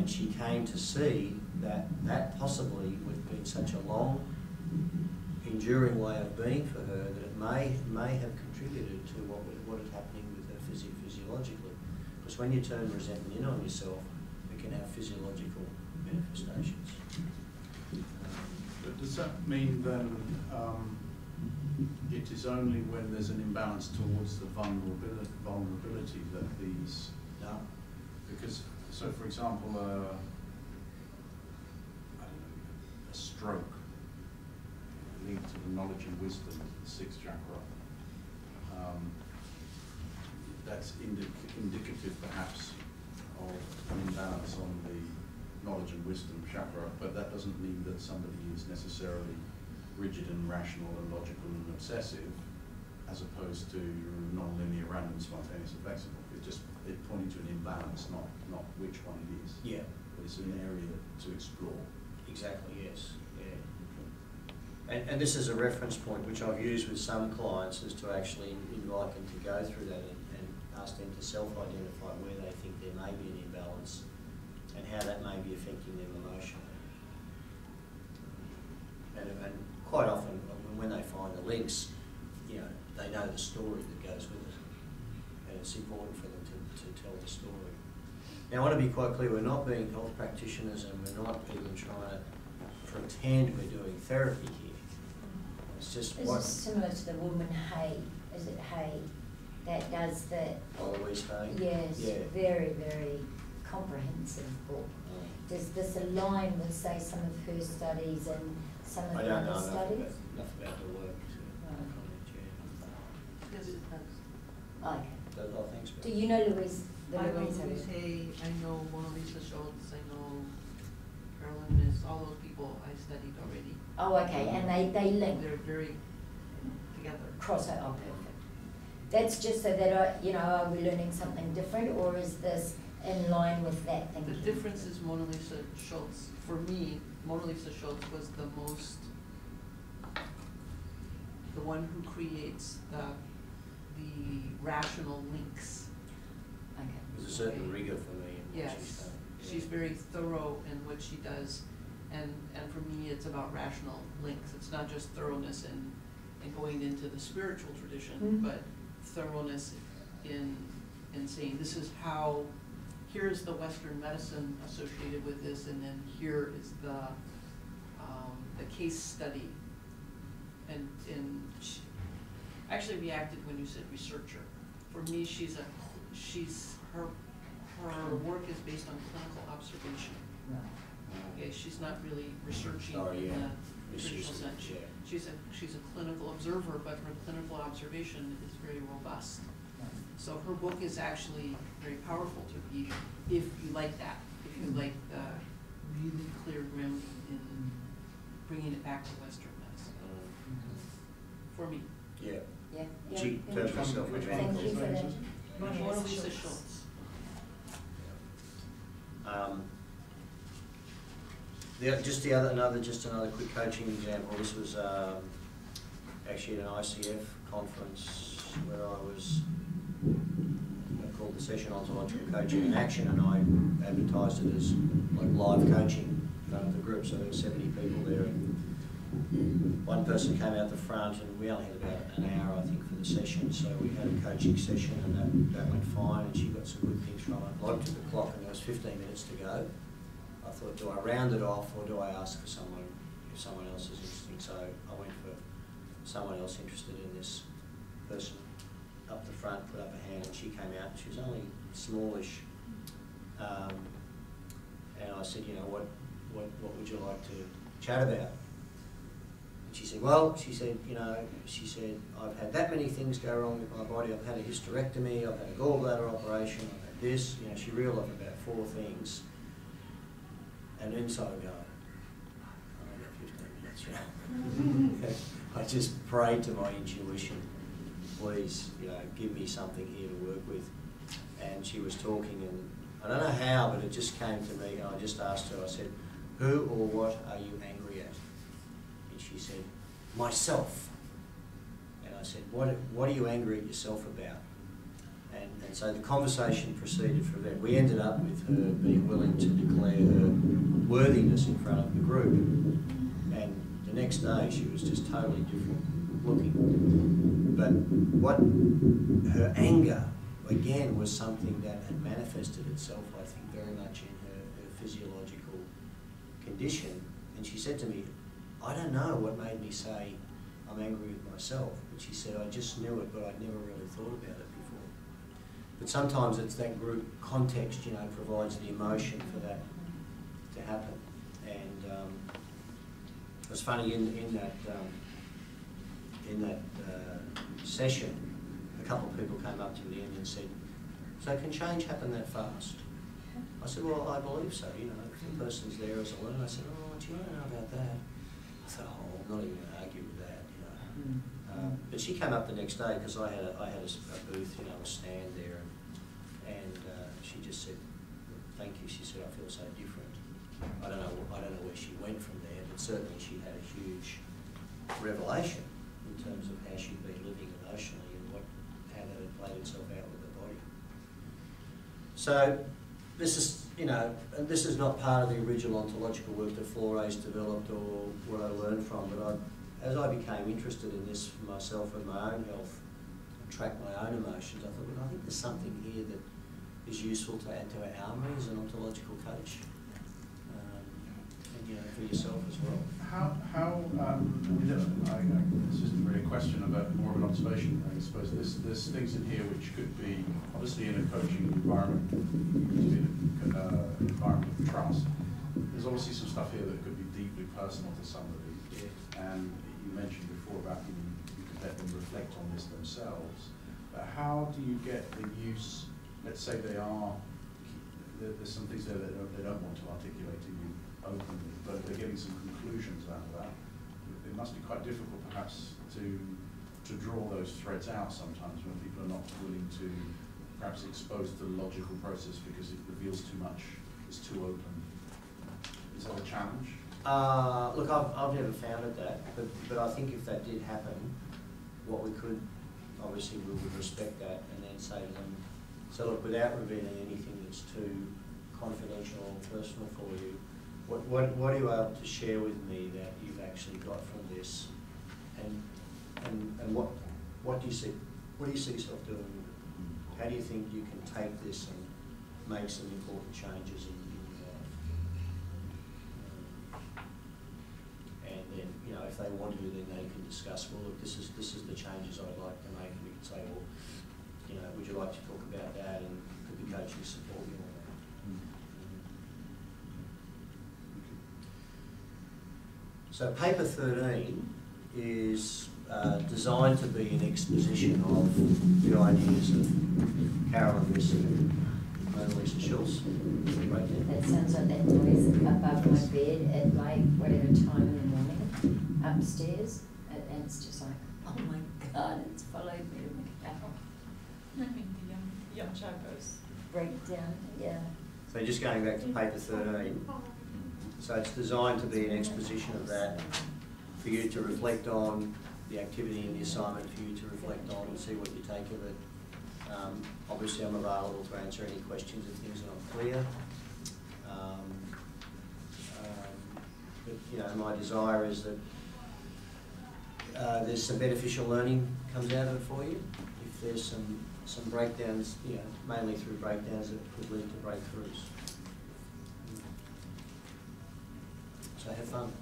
And she came to see that that possibly would have been such a long, enduring way of being for her that it may have contributed to what is happening with her physiologically. Because when you turn resentment in on yourself, it can have physiological manifestations. But does that mean then it is only when there's an imbalance towards the vulnerability that these... No. Because, so for example, I don't know, a stroke linked to the knowledge and wisdom, the sixth chakra, that's indicative perhaps of an imbalance on the knowledge and wisdom chakra, but that doesn't mean that somebody is necessarily rigid and rational and logical and obsessive, as opposed to non-linear, random, spontaneous and flexible. It's pointing to an imbalance, not which one it is. Yeah. But it's an area to explore. Exactly, yes. Yeah. And this is a reference point which I've used with some clients, is to actually invite them to go through that and ask them to self-identify where they think there may be an imbalance and how that may be affecting them emotionally. And quite often, when they find the links, you know, they know the story that goes with it, and it's important for them to tell the story. Now, I want to be quite clear: we're not being health practitioners, and we're not even trying to pretend we're doing therapy here. It's just this is similar to the woman Hay. Is it Hay that does the? Louise Hay. Yes, yeah. Very, very comprehensive book. Does this align with, say, some of her studies and some of the other studies? Enough about the work to comment, yeah. Yes, it does. Okay. Oh, thanks. Do you know Louise? I know Louise Hay, I know Mona Lisa Schultz, I know Carolyn Miss, all those people I studied already. Oh, okay, and they link. They're very together. Crossover. Oh, perfect. That's just so that, are we learning something different, or is this in line with that thing? The difference is Mona Lisa Schultz. For me, Mona Lisa Schultz was the one who creates the rational links. Okay. There's a certain rigor for me in what she's done. She's very thorough in what she does, and for me it's about rational links. It's not just thoroughness in going into the spiritual tradition, but thoroughness in saying this is how, here's the Western medicine associated with this, and then here is the case study. And she actually reacted when you said researcher. For me, her work is based on clinical observation. Okay, she's not really researching in the traditional sense. She's a clinical observer, but her clinical observation is very robust. So her book is actually very powerful to read if you like that. If you like the really clear grounding in bringing it back to Western medicine. For me. Yeah. Yeah. She turns herself into Thank you for that. Mona Lisa Schultz. Just another quick coaching example. This was actually at an ICF conference where I was called the session Ontological Coaching in Action, and I advertised it as like live coaching in front of the group. So there were 70 people there, and one person came out the front, and we only had about an hour, I think, for the session. So we had a coaching session, and that went fine, and she got some good things from it. I looked at the clock, and there was 15 minutes to go. I thought, do I round it off, or do I ask for someone if someone else is interesting? So I went for someone else interested in this person up the front, put up a hand, and she came out, and she was only smallish. And I said, what would you like to chat about? And she said, I've had that many things go wrong with my body. I've had a hysterectomy, I've had a gallbladder operation, I've had this. She reeled off about 4 things. And inside I go, I've got 15 minutes, I just prayed to my intuition, please, give me something here to work with. And she was talking, and I don't know how, but it just came to me, and I just asked her, I said, who or what are you angry at? And she said, myself. And I said, what are you angry at yourself about? And so the conversation proceeded from there. We ended up with her being willing to declare her worthiness in front of the group. And the next day she was just totally different looking. But what her anger, again, was something that had manifested itself, I think, very much in her physiological condition. And she said to me, I don't know what made me say I'm angry with myself, but she said, I just knew it, but I'd never really thought about it before. But sometimes it's that group context, you know, provides the emotion for that to happen. And it was funny, in that session, a couple of people came up to me and said, so can change happen that fast? I said, well, I believe so, you know, if the person's there as a learner. I said, oh, do you want to know about that? I thought, oh, I'm not even going to argue with that, you know. But she came up the next day because I had a booth, you know, a stand there, and she just said, thank you. She said, I feel so different. I don't know where she went from there, but certainly she had a huge revelation in terms of how she'd been living emotionally and how that had played itself out with her body. So this is, you know, and this is not part of the original ontological work that Flores developed or what I learned from, but as I became interested in this for myself and my own health, and track my own emotions, I thought, well, I think there's something here that is useful to add to our armoury as an ontological coach, and, you know, for yourself as well. This isn't really a question about more of an observation. I suppose there's things in here which could be, obviously in a coaching environment, in an environment of trust. There's obviously some stuff here that could be deeply personal to somebody. Yeah. And you mentioned before about you could let them reflect on this themselves. But how do you get the use, let's say there's some things there that they don't want to articulate to you openly, but they're getting some conclusions out of that. It must be quite difficult perhaps to draw those threads out sometimes when people are not willing to perhaps expose the logical process because it reveals too much, it's too open. Is that a challenge? Look, I've never found it that, but I think if that did happen, what we could, obviously we would respect that and then say to them, so look, without revealing anything that's too confidential or personal for you, what are you able to share with me that you've actually got from this, and what do you see yourself doing with it? How do you think you can take this and make some important changes in your life? And then, you know, if they want to, then they can discuss, well, look, this is the changes I'd like to make, and we can say, well, you know, would you like to talk about that, and could the coaching support you on that? So paper 13 is designed to be an exposition of the ideas of Carolyn Risser and Mona Lisa Schultz. That sounds like that noise above my bed at like whatever time in the morning upstairs, and it's just like, oh my God, it's followed me to my cow. I mean the young Chakras. Breakdown, yeah. So just going back to paper 13, so it's designed to be an exposition of that, for you to reflect on the activity and the assignment, for you to reflect on and see what you take of it. Obviously I'm available to answer any questions if things are not clear. But you know, my desire is that there's some beneficial learning comes out of it for you. If there's some breakdowns, you know, mainly through breakdowns that could lead to breakthroughs. So have fun.